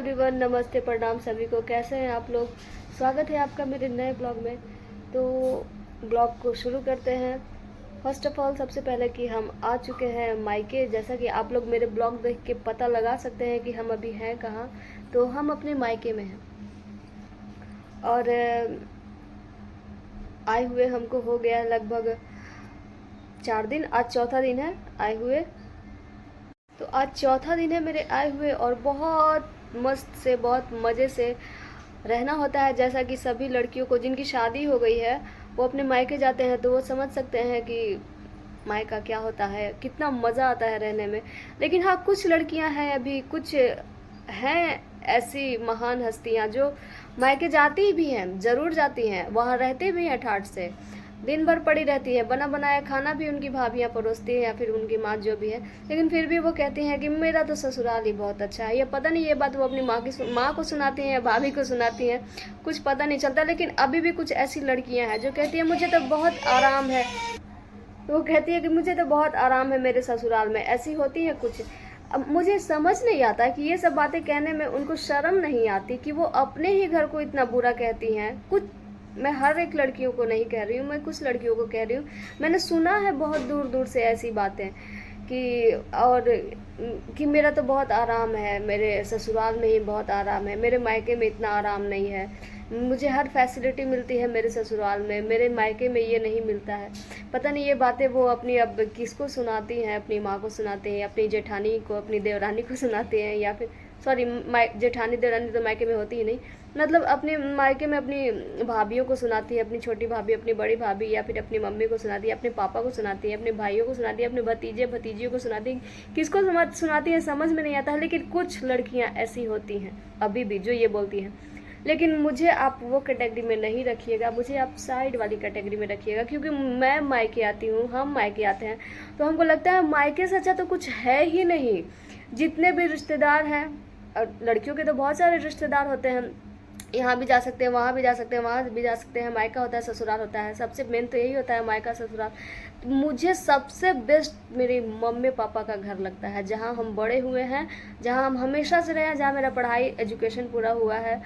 Everyone, नमस्ते, प्रणाम सभी को। कैसे हैं आप लोग? स्वागत है आपका मेरे नए ब्लॉग में। तो ब्लॉग को शुरू करते हैं। फर्स्ट ऑफ ऑल, सबसे पहले कि हम आ चुके हैं मायके। जैसा कि आप लोग मेरे ब्लॉग देख के पता लगा सकते हैं कि हम अभी हैं कहाँ। तो हम अपने मायके में हैं और आए हुए हमको हो गया लगभग 4 दिन। आज चौथा दिन है आए हुए। तो आज चौथा दिन है मेरे आए हुए और बहुत मस्त से, बहुत मज़े से रहना होता है। जैसा कि सभी लड़कियों को जिनकी शादी हो गई है वो अपने मायके जाते हैं तो वो समझ सकते हैं कि मायका क्या होता है, कितना मज़ा आता है रहने में। लेकिन हाँ, कुछ लड़कियां हैं, अभी कुछ हैं ऐसी महान हस्तियां जो मायके जाती भी हैं, ज़रूर जाती हैं, वहाँ रहते भी हैं ठाठ से, दिन भर पड़ी रहती है, बना बनाया खाना भी उनकी भाभियाँ परोसती हैं या फिर उनकी माँ जो भी है। लेकिन फिर भी वो कहती हैं कि मेरा तो ससुराल ही बहुत अच्छा है। ये पता नहीं ये बात वो अपनी माँ को सुनाती हैं या भाभी को सुनाती हैं, कुछ पता नहीं चलता। लेकिन अभी भी कुछ ऐसी लड़कियाँ हैं जो कहती हैं मुझे तो बहुत आराम है। तो वो कहती है कि मुझे तो बहुत आराम है मेरे ससुराल में। ऐसी होती है कुछ। अब मुझे समझ नहीं आता कि ये सब बातें कहने में उनको शर्म नहीं आती कि वो अपने ही घर को इतना बुरा कहती हैं। कुछ, मैं हर एक लड़कियों को नहीं कह रही हूँ, मैं कुछ लड़कियों को कह रही हूँ। मैंने सुना है बहुत दूर दूर से ऐसी बातें कि और कि मेरा तो बहुत आराम है, मेरे ससुराल में ही बहुत आराम है, मेरे मायके में इतना आराम नहीं है, मुझे हर फैसिलिटी मिलती है मेरे ससुराल में, मेरे मायके में ये नहीं मिलता है। पता नहीं ये बातें वो अपनी अब किसको सुनाती हैं, अपनी माँ को सुनाते हैं, अपनी जेठानी को, अपनी देवरानी को सुनाते हैं, या फिर सॉरी, जेठानी देवरानी तो मायके में होती ही नहीं, मतलब अपने मायके में अपनी भाभीयों को सुनाती है, अपनी छोटी भाभी, अपनी बड़ी भाभी, या फिर अपनी मम्मी को सुनाती है, अपने पापा को सुनाती है, अपने भाइयों को सुनाती है, अपने भतीजे भतीजियों को सुनाती है। किसको सुनाती है समझ में नहीं आता है। लेकिन कुछ लड़कियां ऐसी होती हैं अभी भी जो ये बोलती हैं। लेकिन मुझे आप वो कैटेगरी में नहीं रखिएगा, मुझे आप साइड वाली कैटेगरी में रखिएगा, क्योंकि मैं मायके आती हूँ, हम मायके आते हैं, तो हमको लगता है मायके से अच्छा तो कुछ है ही नहीं। जितने भी रिश्तेदार हैं, और लड़कियों के तो बहुत सारे रिश्तेदार होते हैं, यहाँ भी जा सकते हैं, वहाँ भी जा सकते हैं, वहाँ भी जा सकते हैं। मायका होता है, ससुराल होता है, सबसे मेन तो यही होता है, मायका ससुराल। मुझे सबसे बेस्ट मेरे मम्मी पापा का घर लगता है, जहाँ हम बड़े हुए हैं, जहाँ हम हमेशा से रहे हैं, जहाँ मेरा पढ़ाई एजुकेशन पूरा हुआ है,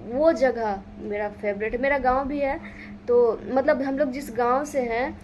वो जगह मेरा फेवरेट है। मेरा गांव भी है, तो मतलब हम लोग जिस गांव से हैं,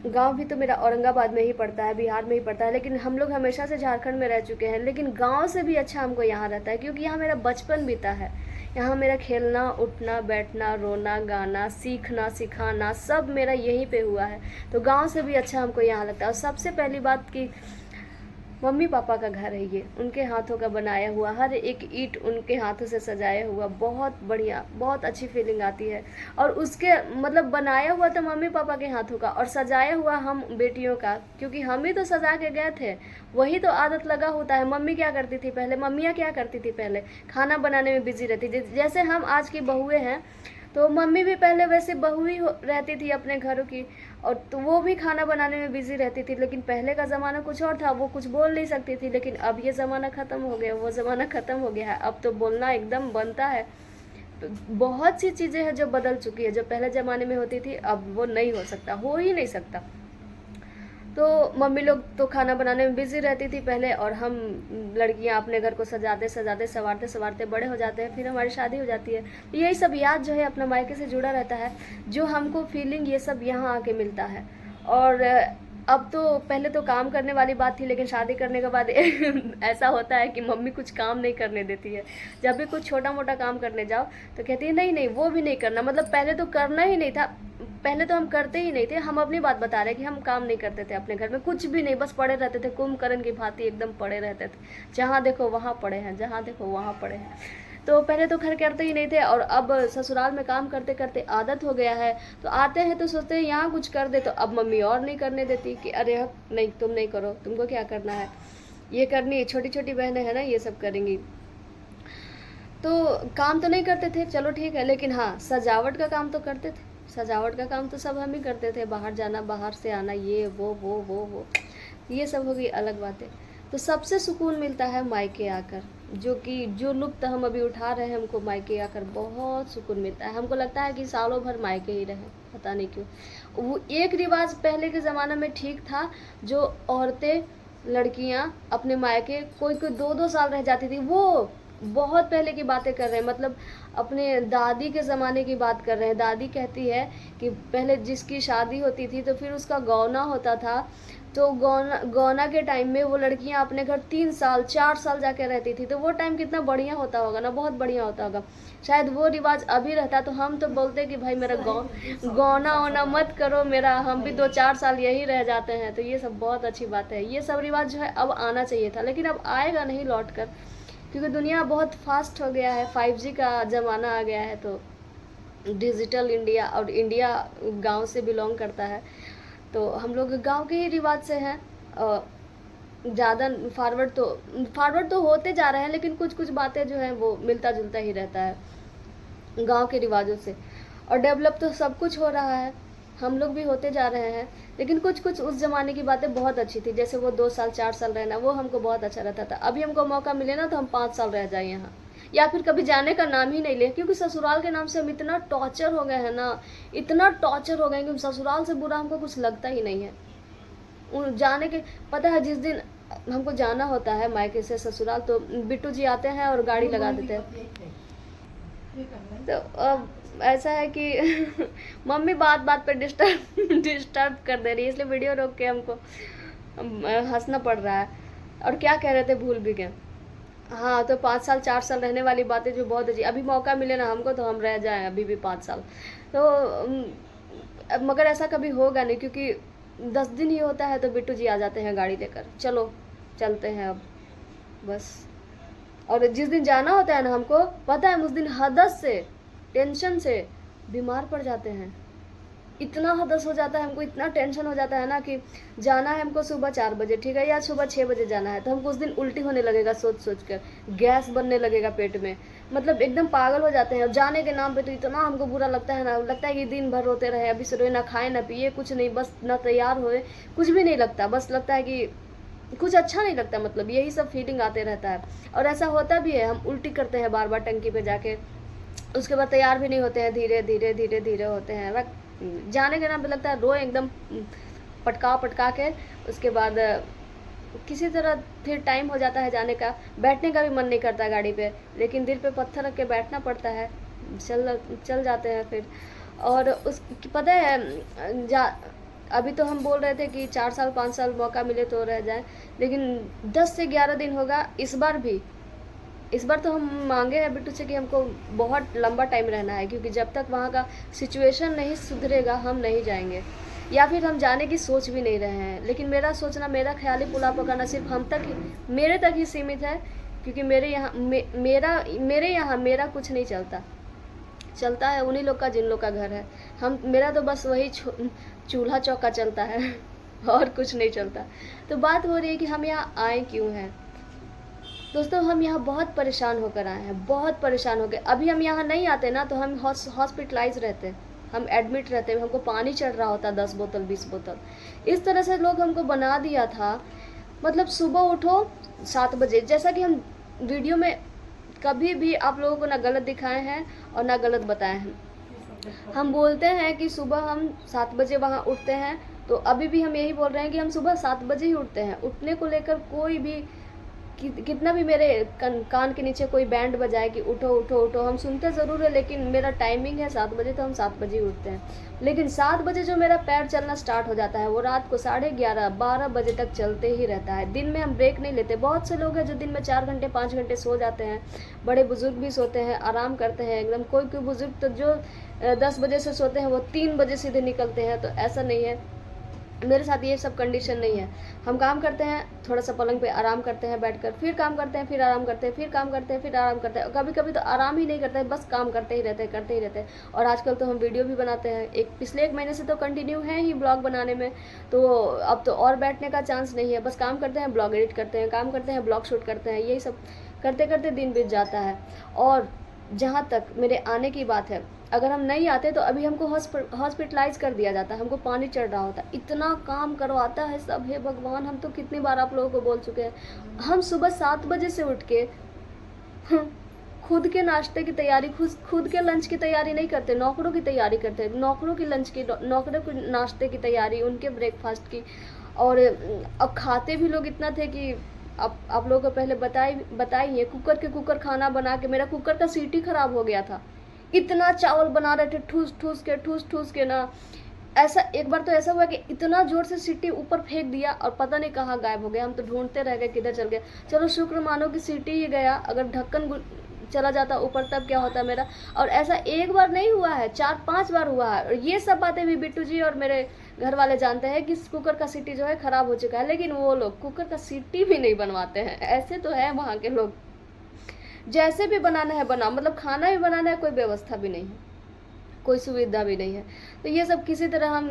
गांव भी तो मेरा औरंगाबाद में ही पड़ता है, बिहार में ही पड़ता है, लेकिन हम लोग हमेशा से झारखंड में रह चुके हैं। लेकिन गांव से भी अच्छा हमको यहाँ रहता है, क्योंकि यहाँ मेरा बचपन बीता है। यहाँ मेरा खेलना, उठना, बैठना, रोना, गाना, सीखना, सिखाना सब मेरा यहीं पे हुआ है। तो गांव से भी अच्छा हमको यहाँ लगता है। और सबसे पहली बात कि मम्मी पापा का घर है ये, उनके हाथों का बनाया हुआ, हर एक ईंट उनके हाथों से सजाया हुआ, बहुत बढ़िया, बहुत अच्छी फीलिंग आती है। और उसके मतलब बनाया हुआ तो मम्मी पापा के हाथों का, और सजाया हुआ हम बेटियों का, क्योंकि हम ही तो सजा के गए थे। वही तो आदत लगा होता है। मम्मी क्या करती थी पहले, मम्मियाँ क्या करती थी पहले, खाना बनाने में बिजी रहती थी। जैसे हम आज की बहुएं हैं, तो मम्मी भी पहले वैसे बहू ही रहती थी अपने घरों की, और तो वो भी खाना बनाने में बिजी रहती थी। लेकिन पहले का ज़माना कुछ और था, वो कुछ बोल नहीं सकती थी। लेकिन अब ये ज़माना ख़त्म हो गया, वो ज़माना ख़त्म हो गया है, अब तो बोलना एकदम बनता है। तो बहुत सी चीज़ें हैं जो बदल चुकी है, जो पहले ज़माने में होती थी अब वो नहीं हो सकता, हो ही नहीं सकता। तो मम्मी लोग तो खाना बनाने में बिजी रहती थी पहले, और हम लड़कियां अपने घर को सजाते सजाते, संवारते संवारते बड़े हो जाते हैं, फिर हमारी शादी हो जाती है। तो यही सब याद जो है अपना मायके से जुड़ा रहता है, जो हमको फीलिंग ये सब यहाँ आके मिलता है। और अब तो, पहले तो काम करने वाली बात थी, लेकिन शादी करने के बाद ऐसा होता है कि मम्मी कुछ काम नहीं करने देती है। जब भी कुछ छोटा मोटा काम करने जाओ तो कहती है नहीं नहीं वो भी नहीं करना। मतलब पहले तो करना ही नहीं था, पहले तो हम करते ही नहीं थे। हम अपनी बात बता रहे कि हम काम नहीं करते थे अपने घर में, कुछ भी नहीं, बस पड़े रहते थे, कुंभकर्ण की भांति एकदम पड़े रहते थे। जहाँ देखो वहाँ पड़े हैं, जहाँ देखो वहाँ पड़े हैं। तो पहले तो घर करते ही नहीं थे, और अब ससुराल में काम करते करते आदत हो गया है। तो आते हैं तो सोचते हैं यहाँ कुछ कर दे, तो अब मम्मी और नहीं करने देती कि अरे नहीं तुम नहीं करो, तुमको क्या करना है, ये करनी, छोटी छोटी बहनें हैं ना, ये सब करेंगी। तो काम तो नहीं करते थे, चलो ठीक है, लेकिन हाँ सजावट का काम तो करते थे। सजावट का काम तो सब हम ही करते थे, बाहर जाना, बाहर से आना, ये वो ये सब होगी अलग बातें। तो सबसे सुकून मिलता है मायके आकर, जो कि जो लुत्फ़ हम अभी उठा रहे हैं, हमको मायके आकर बहुत सुकून मिलता है। हमको लगता है कि सालों भर मायके ही रहे, पता नहीं क्यों। वो एक रिवाज पहले के ज़माना में ठीक था, जो औरतें, लड़कियां अपने मायके कोई कोई 2-2 साल रह जाती थी, वो बहुत पहले की बातें कर रहे हैं, मतलब अपने दादी के ज़माने की बात कर रहे हैं। दादी कहती है कि पहले जिसकी शादी होती थी तो फिर उसका गौना होता था, तो गौना गौना के टाइम में वो लड़कियां अपने घर 3 साल 4 साल जाके रहती थी। तो वो टाइम कितना बढ़िया होता होगा ना, बहुत बढ़िया होता होगा। शायद वो रिवाज अभी रहता तो हम तो बोलते कि भाई मेरा गौना होना मत करो मेरा, हम भी 2-4 साल यही रह जाते हैं। तो ये सब बहुत अच्छी बात है। ये सब रिवाज जो है अब आना चाहिए था, लेकिन अब आएगा नहीं लौट कर, क्योंकि दुनिया बहुत फास्ट हो गया है, 5G का ज़माना आ गया है। तो डिजिटल इंडिया, और इंडिया गांव से बिलोंग करता है, तो हम लोग गांव के ही रिवाज से हैं। ज़्यादा फॉरवर्ड तो होते जा रहे हैं, लेकिन कुछ कुछ बातें जो हैं वो मिलता जुलता ही रहता है गांव के रिवाजों से। और डेवलप तो सब कुछ हो रहा है, हम लोग भी होते जा रहे हैं, लेकिन कुछ कुछ उस ज़माने की बातें बहुत अच्छी थी। जैसे वो 2 साल 4 साल रहना, वो हमको बहुत अच्छा रहता था। अभी हमको मौका मिले ना तो हम 5 साल रह जाए यहाँ, या फिर कभी जाने का नाम ही नहीं ले, क्योंकि ससुराल के नाम से हम इतना टॉर्चर हो गए हैं ना, इतना टॉर्चर हो गए कि ससुराल से बुरा हमको कुछ लगता ही नहीं है। जाने के पता है, जिस दिन हमको जाना होता है मायके से ससुराल, तो बिट्टू जी आते हैं और गाड़ी लगा देते हैं। तो अब ऐसा है कि मम्मी बात बात पे डिस्टर्ब कर दे रही है, इसलिए वीडियो रोक के हमको हंसना पड़ रहा है। और क्या कह रहे थे भूल भी गए। हाँ, तो 5 साल 4 साल रहने वाली बातें जो बहुत अच्छी, अभी मौका मिले ना हमको तो हम रह जाएं अभी भी 5 साल। तो मगर ऐसा कभी होगा नहीं, क्योंकि 10 दिन ही होता है तो बिट्टू जी आ जाते हैं गाड़ी लेकर, चलो चलते हैं अब बस। और जिस दिन जाना होता है ना, हमको पता है उस दिन हदस से, टेंशन से बीमार पड़ जाते हैं। इतना हदस हो जाता है हमको, इतना टेंशन हो जाता है ना कि जाना है हमको सुबह 4 बजे, ठीक है, या सुबह 6 बजे जाना है, तो हमको उस दिन उल्टी होने लगेगा सोच सोच कर, गैस बनने लगेगा पेट में, मतलब एकदम पागल हो जाते हैं। और जाने के नाम पे तो इतना हमको बुरा लगता है ना, लगता है कि दिन भर रोते रहे, अभी से रोए, ना खाए ना पिए कुछ नहीं, बस ना तैयार होए, कुछ भी नहीं लगता, बस लगता है कि कुछ अच्छा नहीं लगता, मतलब यही सब फीलिंग आते रहता है। और ऐसा होता भी है, हम उल्टी करते हैं बार बार टंकी पे जाके, उसके बाद तैयार भी नहीं होते हैं, धीरे धीरे धीरे धीरे होते हैं। वह जाने के नाम पे लगता है रोए एकदम पटका पटका के, उसके बाद किसी तरह फिर टाइम हो जाता है जाने का, बैठने का भी मन नहीं करता गाड़ी पे, लेकिन दिल पे पत्थर रख के बैठना पड़ता है, चल जाते हैं फिर। और उस पता है अभी तो हम बोल रहे थे कि 4 साल 5 साल मौका मिले तो रह जाए, लेकिन 10 से 11 दिन होगा इस बार भी। इस बार तो हम मांगे हैं बिट्टू से कि हमको बहुत लंबा टाइम रहना है, क्योंकि जब तक वहाँ का सिचुएशन नहीं सुधरेगा हम नहीं जाएंगे, या फिर हम जाने की सोच भी नहीं रहे हैं। लेकिन मेरा सोचना, मेरा ख्याली पुलाव पकाना सिर्फ हम तक ही, मेरे तक ही सीमित है, क्योंकि मेरे यहाँ मेरा कुछ नहीं चलता है उन्हीं लोग का जिन लोग का घर है। मेरा तो बस वही चूल्हा चौका चलता है और कुछ नहीं चलता। तो बात हो रही है कि हम यहाँ आए क्यों हैं। दोस्तों, हम यहाँ बहुत परेशान होकर आए हैं, बहुत परेशान हो गए। अभी हम यहाँ नहीं आते ना तो हम हॉस्पिटलाइज रहते, हम एडमिट रहते, हमको पानी चढ़ रहा होता 10 बोतल 20 बोतल। इस तरह से लोग हमको बना दिया था, मतलब सुबह उठो 7 बजे, जैसा कि हम वीडियो में कभी भी आप लोगों को ना गलत दिखाए हैं और ना गलत बताए हैं। हम बोलते हैं कि सुबह हम 7 बजे वहाँ उठते हैं, तो अभी भी हम यही बोल रहे हैं कि हम सुबह 7 बजे ही उठते हैं। उठने को लेकर कोई भी कितना भी मेरे कान के नीचे कोई बैंड बजाए कि उठो उठो उठो, हम सुनते ज़रूर है, लेकिन मेरा टाइमिंग है 7 बजे, तो हम 7 बजे उठते हैं। लेकिन 7 बजे जो मेरा पैर चलना स्टार्ट हो जाता है वो रात को 11:30-12 बजे तक चलते ही रहता है। दिन में हम ब्रेक नहीं लेते। बहुत से लोग हैं जो दिन में 4 घंटे 5 घंटे सो जाते हैं, बड़े बुजुर्ग भी सोते हैं, आराम करते हैं एकदम। कोई बुजुर्ग तो जो 10 बजे से सोते हैं वो 3 बजे सीधे निकलते हैं। तो ऐसा नहीं है, मेरे साथ ये सब कंडीशन नहीं है। हम काम करते हैं, थोड़ा सा पलंग पे आराम करते हैं बैठकर, फिर काम करते हैं, फिर आराम करते हैं, फिर काम करते हैं, फिर आराम करते हैं। कभी कभी तो आराम ही नहीं करते हैं, बस काम करते ही रहते हैं। और आजकल तो हम वीडियो भी बनाते हैं, पिछले 1 महीने से तो कंटिन्यू है ही ब्लॉग बनाने में। तो अब तो और बैठने का चांस नहीं है, बस काम करते हैं, ब्लॉग एडिट करते हैं, काम करते हैं, ब्लॉग शूट करते हैं, यही सब करते करते दिन बीत जाता है। और जहाँ तक मेरे आने की बात है, अगर हम नहीं आते तो अभी हमको हॉस्पिटलाइज कर दिया जाता, हमको पानी चढ़ रहा होता। इतना काम करवाता है सब, हे भगवान, हम तो कितनी बार आप लोगों को बोल चुके हैं। हम सुबह 7 बजे से उठ के खुद के नाश्ते की तैयारी, खुद के लंच की तैयारी नहीं करते, नौकरों की तैयारी करते, नौकरों की लंच की, नौकरों के नाश्ते की तैयारी, उनके ब्रेकफास्ट की। और अब खाते भी लोग इतना थे कि आप लोगों को पहले बताई है, कुकर खाना बना के मेरा कुकर का सीटी खराब हो गया था। इतना चावल बना रहे थे ठूस ठूस के ना, ऐसा एक बार तो ऐसा हुआ कि इतना जोर से सीटी ऊपर फेंक दिया और पता नहीं कहाँ गायब हो गया। हम तो ढूंढते रह गए किधर चल गया। चलो शुक्र मानो कि सीटी ही गया, अगर ढक्कन चला जाता ऊपर तब क्या होता मेरा। और ऐसा एक बार नहीं हुआ है, 4-5 बार हुआ है। और ये सब बातें भी बिट्टू जी और मेरे घर वाले जानते हैं कि कुकर का सीटी जो है खराब हो चुका है, लेकिन वो लोग कुकर का सीटी भी नहीं बनवाते हैं। ऐसे तो है वहाँ के लोग, जैसे भी बनाना है बनाओ, मतलब खाना भी बनाना है, कोई व्यवस्था भी नहीं है, कोई सुविधा भी नहीं है। तो ये सब किसी तरह हम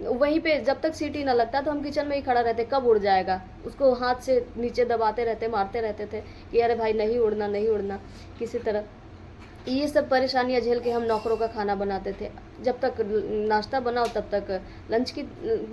वहीं पे, जब तक सीटी ना लगता तो हम किचन में ही खड़ा रहते, कब उड़ जाएगा, उसको हाथ से नीचे दबाते रहते, मारते रहते थे कि अरे भाई नहीं उड़ना नहीं उड़ना, किसी तरह। ये सब परेशानियां झेल के हम नौकरों का खाना बनाते थे। जब तक नाश्ता बनाओ तब तक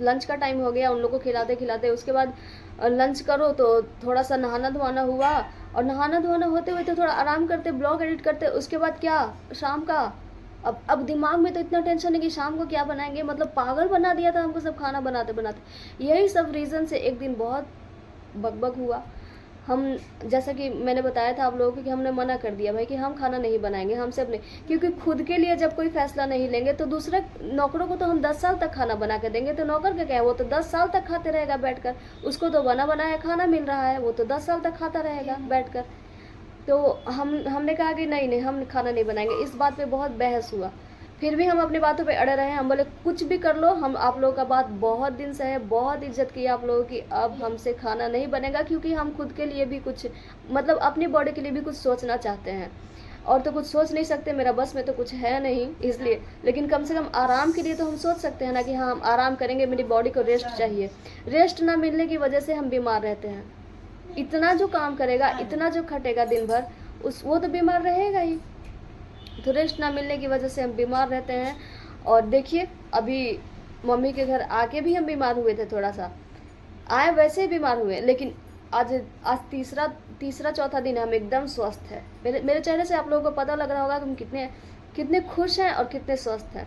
लंच का टाइम हो गया, उन लोगों को खिलाते खिलाते उसके बाद लंच करो तो थोड़ा सा नहाना धोना हुआ, और नहाना धोना होते हुए तो थोड़ा आराम करते, ब्लॉग एडिट करते, उसके बाद क्या शाम का। अब दिमाग में तो इतना टेंशन है कि शाम को क्या बनाएंगे, मतलब पागल बना दिया था हमको सब खाना बनाते बनाते। यही सब रीज़न से एक दिन बहुत बकबक हुआ। हम, जैसा कि मैंने बताया था आप लोगों को कि हमने मना कर दिया भाई कि हम खाना नहीं बनाएंगे, हमसे अपने, क्योंकि खुद के लिए जब कोई फैसला नहीं लेंगे तो दूसरे नौकरों को तो हम 10 साल तक खाना बना के देंगे, तो नौकर का क्या है, वो तो 10 साल तक खाते रहेगा बैठकर, उसको तो बना बनाया खाना मिल रहा है, वो तो 10 साल तक खाता रहेगा बैठकर। तो हमने कहा कि नहीं हम खाना नहीं बनाएंगे। इस बात पे बहुत बहस हुआ, फिर भी हम अपनी बातों पे अड़े रहे। हम बोले कुछ भी कर लो, हम आप लोगों का बात बहुत दिन से है, बहुत इज्जत की आप लोगों की, अब हमसे खाना नहीं बनेगा, क्योंकि हम खुद के लिए भी कुछ, मतलब अपनी बॉडी के लिए भी कुछ सोचना चाहते हैं। और तो कुछ सोच नहीं सकते, मेरा बस में तो कुछ है नहीं इसलिए, लेकिन कम से कम आराम के लिए तो हम सोच सकते हैं ना कि हाँ हम आराम करेंगे, मेरी बॉडी को रेस्ट चाहिए। रेस्ट ना मिलने की वजह से हम बीमार रहते हैं। इतना जो काम करेगा, इतना जो खटेगा दिन भर, वो तो बीमार रहेगा ही। तो रेस्ट ना मिलने की वजह से हम बीमार रहते हैं। और देखिए अभी मम्मी के घर आके भी हम बीमार हुए थे, थोड़ा सा आए वैसे ही बीमार हुए, लेकिन आज तीसरा चौथा दिन हम एकदम स्वस्थ है। मेरे चेहरे से आप लोगों को पता लग रहा होगा कि हम कितने खुश हैं और कितने स्वस्थ हैं।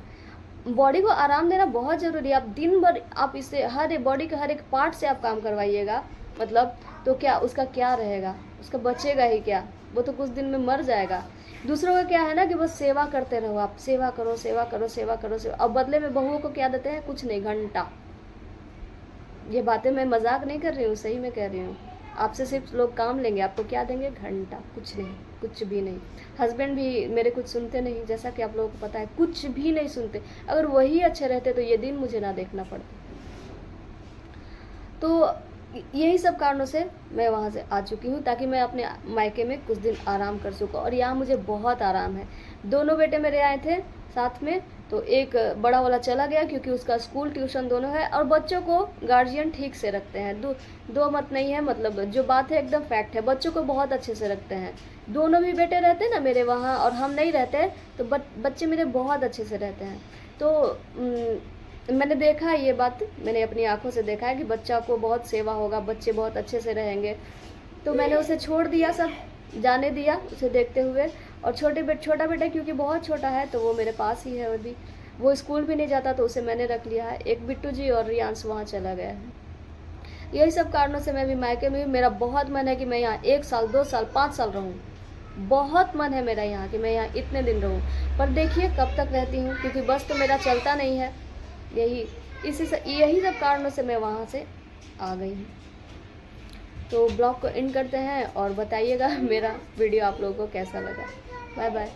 बॉडी को आराम देना बहुत ज़रूरी है। आप दिन भर आप इसे हर एक बॉडी के हर एक पार्ट से आप काम करवाइएगा, मतलब तो क्या उसका क्या रहेगा, उसका बचेगा ही क्या, वो तो कुछ दिन में मर जाएगा। दूसरों का क्या है ना कि बस सेवा करते रहो, आप सेवा करो सेवा करो सेवा करो सेवा। अब बदले में बहुओं को क्या देते हैं, कुछ नहीं, घंटा। ये बातें मैं मजाक नहीं कर रही हूँ, सही में कह रही हूँ। आपसे सिर्फ लोग काम लेंगे, आपको क्या देंगे, घंटा, कुछ नहीं, कुछ भी नहीं। हस्बैंड भी मेरे कुछ सुनते नहीं, जैसा कि आप लोगों को पता है, कुछ भी नहीं सुनते। अगर वही अच्छे रहते तो ये दिन मुझे ना देखना पड़ता। तो यही सब कारणों से मैं वहाँ से आ चुकी हूँ, ताकि मैं अपने मायके में कुछ दिन आराम कर सकूँ। और यहाँ मुझे बहुत आराम है। दोनों बेटे मेरे आए थे साथ में, तो एक बड़ा वाला चला गया क्योंकि उसका स्कूल ट्यूशन दोनों है, और बच्चों को गार्जियन ठीक से रखते हैं। दो मत नहीं है, मतलब जो बात है एकदम फैक्ट है, बच्चों को बहुत अच्छे से रखते हैं। दोनों भी बेटे रहते ना मेरे वहाँ, और हम नहीं रहते, तो बच्चे मेरे बहुत अच्छे से रहते हैं। तो मैंने देखा है, ये बात मैंने अपनी आंखों से देखा है कि बच्चा को बहुत सेवा होगा, बच्चे बहुत अच्छे से रहेंगे। तो मैंने उसे छोड़ दिया, सब जाने दिया उसे देखते हुए। और छोटा बेटा क्योंकि बहुत छोटा है तो वो मेरे पास ही है अभी, वो स्कूल भी नहीं जाता तो उसे मैंने रख लिया है। एक बिट्टू जी और रियांश वहाँ चला गया है। यही सब कारणों से मैं भी मायके में, मेरा बहुत मन है कि मैं यहाँ 1 साल 2 साल 5 साल रहूँ। बहुत मन है मेरा यहाँ कि मैं यहाँ इतने दिन रहूँ, पर देखिए कब तक रहती हूँ, क्योंकि बस तो मेरा चलता नहीं है। यही सब कारणों से मैं वहाँ से आ गई हूँ। तो ब्लॉग को एंड करते हैं, और बताइएगा मेरा वीडियो आप लोगों को कैसा लगा। Bye bye.